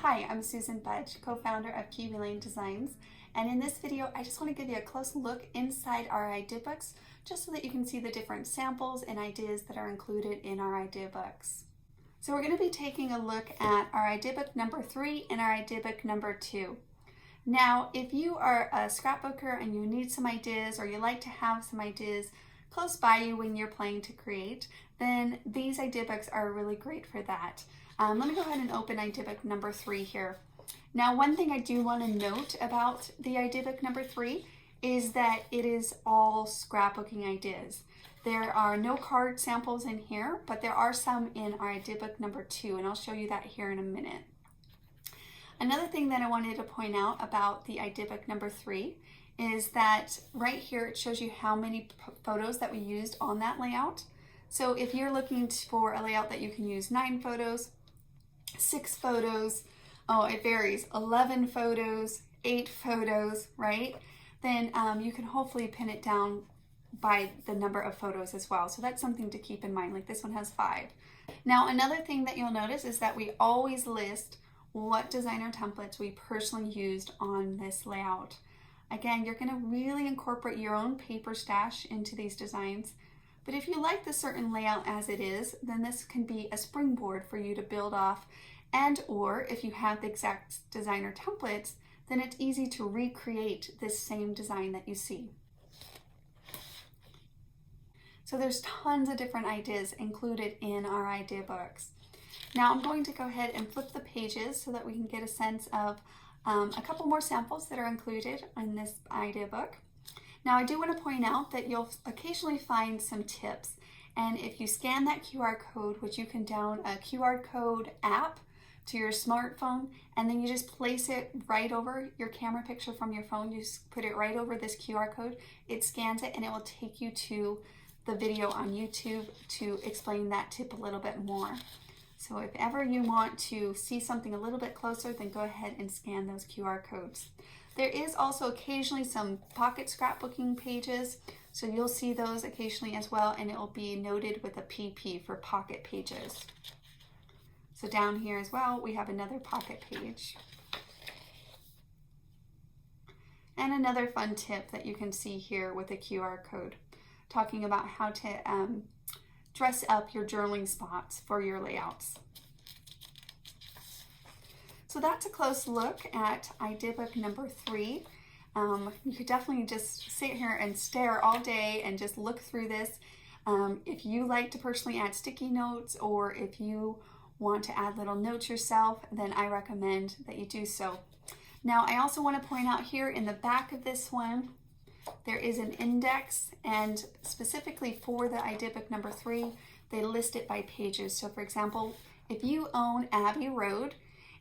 Hi, I'm Susan Budge, co-founder of Kiwi Lane Designs, and in this video I just want to give you a close look inside our idea books just so that you can see the different samples and ideas that are included in our idea books. So we're going to be taking a look at our idea book number 3 and our idea book number 2. Now, if you are a scrapbooker and you need some ideas or you like to have some ideas close by you when you're planning to create, then these idea books are really great for that. Let me go ahead and open idea book number 3 here. Now, one thing I do want to note about the idea book number 3 is that it is all scrapbooking ideas. There are no card samples in here, but there are some in our idea book number 2, and I'll show you that here in a minute. Another thing that I wanted to point out about the idea book number 3 is that right here it shows you how many photos that we used on that layout. So if you're looking for a layout that you can use 9 photos, 6 photos, it varies, 11 photos, 8 photos, right? Then you can hopefully pin it down by the number of photos as well. So that's something to keep in mind, like this one has 5. Now, another thing that you'll notice is that we always list what designer templates we personally used on this layout. Again, you're going to really incorporate your own paper stash into these designs. But if you like the certain layout as it is, then this can be a springboard for you to build off, and or if you have the exact designer templates, then it's easy to recreate this same design that you see. So there's tons of different ideas included in our idea books. Now I'm going to go ahead and flip the pages so that we can get a sense of a couple more samples that are included in this idea book. Now I do want to point out that you'll occasionally find some tips, and if you scan that QR code, which you can download a QR code app to your smartphone, and then you just place it right over your camera picture from your phone, you just put it right over this QR code, it scans it and it will take you to the video on YouTube to explain that tip a little bit more. So if ever you want to see something a little bit closer, then go ahead and scan those QR codes. There is also occasionally some pocket scrapbooking pages, so you'll see those occasionally as well, and it will be noted with a PP for pocket pages. So down here as well, we have another pocket page. And another fun tip that you can see here with a QR code, talking about how to dress up your journaling spots for your layouts. So that's a close look at idea book number 3. You could definitely just sit here and stare all day and just look through this. If you like to personally add sticky notes, or if you want to add little notes yourself, then I recommend that you do so. Now I also want to point out here in the back of this one, there is an index, and specifically for the idea book number 3, they list it by pages. So for example, if you own Abbey Road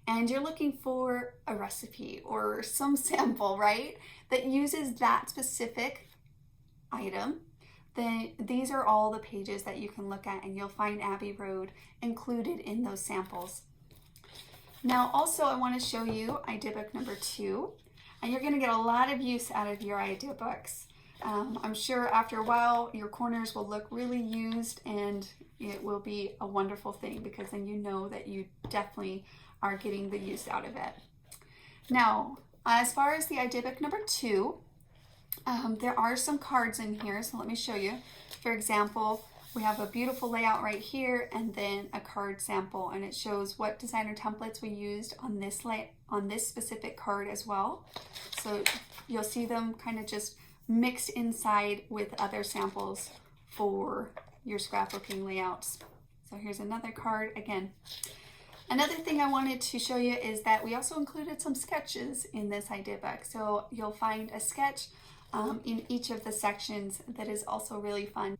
and you're looking for a recipe or some sample, right, that uses that specific item, then these are all the pages that you can look at, and you'll find Abbey Road included in those samples. Now also I want to show you idea book number 2. And you're going to get a lot of use out of your idea books. I'm sure after a while your corners will look really used, and it will be a wonderful thing because then you know that you definitely are getting the use out of it. Now, as far as the idea book number 2, there are some cards in here, so let me show you. For example, we have a beautiful layout right here, and then a card sample, and it shows what designer templates we used on this specific card as well. So you'll see them kind of just mixed inside with other samples for your scrapbooking layouts. So here's another card again. Another thing I wanted to show you is that we also included some sketches in this idea book. So you'll find a sketch in each of the sections that is also really fun.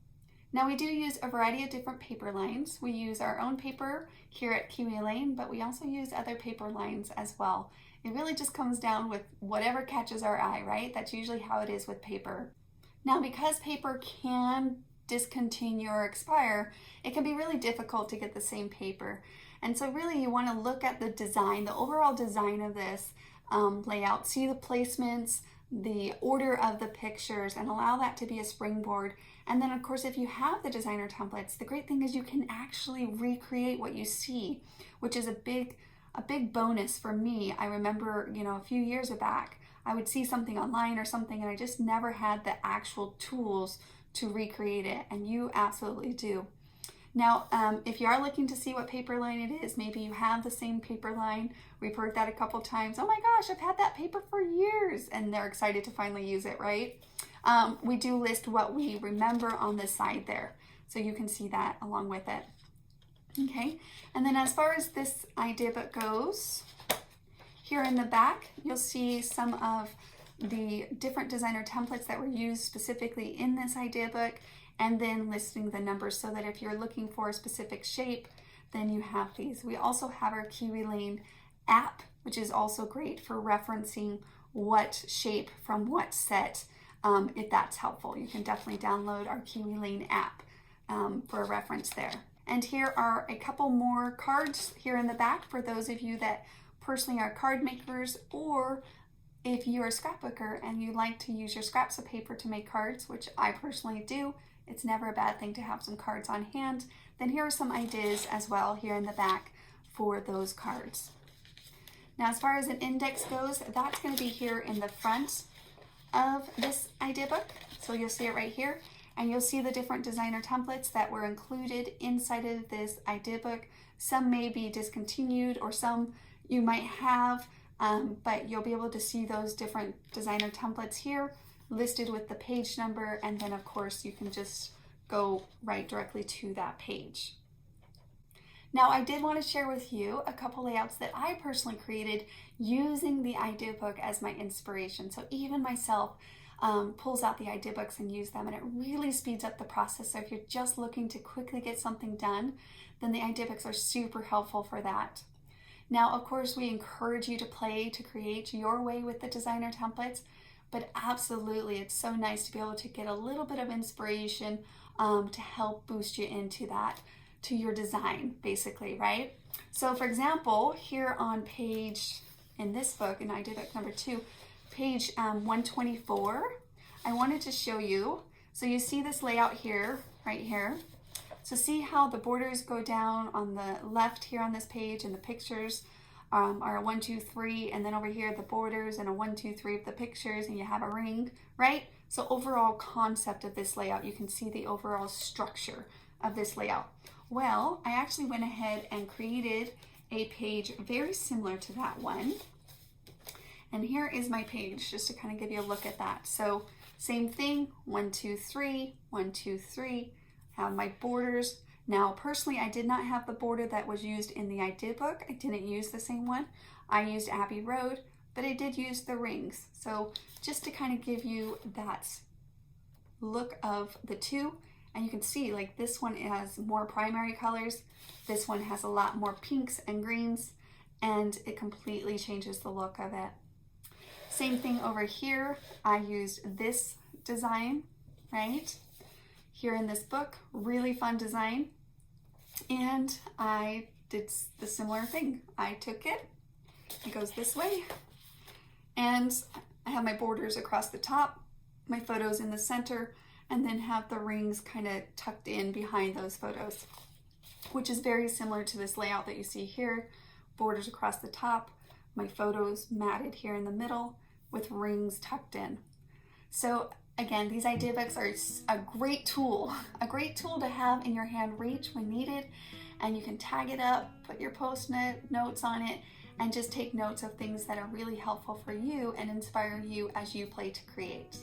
Now we do use a variety of different paper lines. We use our own paper here at Kiwi Lane, but we also use other paper lines as well. It really just comes down with whatever catches our eye, right? That's usually how it is with paper. Now, because paper can discontinue or expire, it can be really difficult to get the same paper. And so really you want to look at the design, the overall design of this layout, see the placements, the order of the pictures, and allow that to be a springboard. And then of course, if you have the designer templates, the great thing is you can actually recreate what you see, which is a big a big bonus for me. I remember, a few years back, I would see something online or something and I just never had the actual tools to recreate it, and you absolutely do. Now, if you are looking to see what paper line it is, maybe you have the same paper line. We've heard that a couple times. Oh my gosh, I've had that paper for years, and they're excited to finally use it, right? We do list what we remember on the side there, so you can see that along with it. Okay, and then as far as this idea book goes, here in the back, you'll see some of the different designer templates that were used specifically in this idea book, and then listing the numbers so that if you're looking for a specific shape, then you have these. We also have our Kiwi Lane app, which is also great for referencing what shape from what set, if that's helpful. You can definitely download our Kiwi Lane app for a reference there. And here are a couple more cards here in the back for those of you that personally are card makers, or if you're a scrapbooker and you like to use your scraps of paper to make cards, which I personally do. It's never a bad thing to have some cards on hand. Then here are some ideas as well here in the back for those cards. Now, as far as an index goes, that's going to be here in the front of this idea book. So you'll see it right here, and you'll see the different designer templates that were included inside of this idea book. Some may be discontinued or some you might have, but you'll be able to see those different designer templates here listed with the page number, and then of course you can just go right directly to that page. Now, I did want to share with you a couple layouts that I personally created using the idea book as my inspiration. So even myself pulls out the idea books and use them, and it really speeds up the process. So if you're just looking to quickly get something done, then the idea books are super helpful for that. Now, of course, we encourage you to play, to create your way with the designer templates, but absolutely, it's so nice to be able to get a little bit of inspiration to help boost you into that, to your design, basically, right? So for example, here on page, in this book, in idea book number 2, page 124, I wanted to show you, so you see this layout here, right here. So see how the borders go down on the left here on this page, and the pictures are a 1, 2, 3, and then over here the borders and a 1, 2, 3 of the pictures, and you have a ring, right? So overall concept of this layout, you can see the overall structure of this layout. Well, I actually went ahead and created a page very similar to that one. And here is my page, just to kind of give you a look at that. So same thing, 1, 2, 3, 1, 2, 3, have my borders. Now, personally, I did not have the border that was used in the idea book. I didn't use the same one. I used Abbey Road, but I did use the rings. So just to kind of give you that look of the two, and you can see like this one has more primary colors. This one has a lot more pinks and greens, and it completely changes the look of it. Same thing over here. I used this design, right? Here in this book, really fun design. And I did the similar thing. I took it goes this way, and I have my borders across the top, my photos in the center, and then have the rings kind of tucked in behind those photos, which is very similar to this layout that you see here. Borders across the top, my photos matted here in the middle with rings tucked in. So again, these idea books are a great tool to have in your hand reach when needed, and you can tag it up, put your post-it notes on it, and just take notes of things that are really helpful for you and inspire you as you play to create.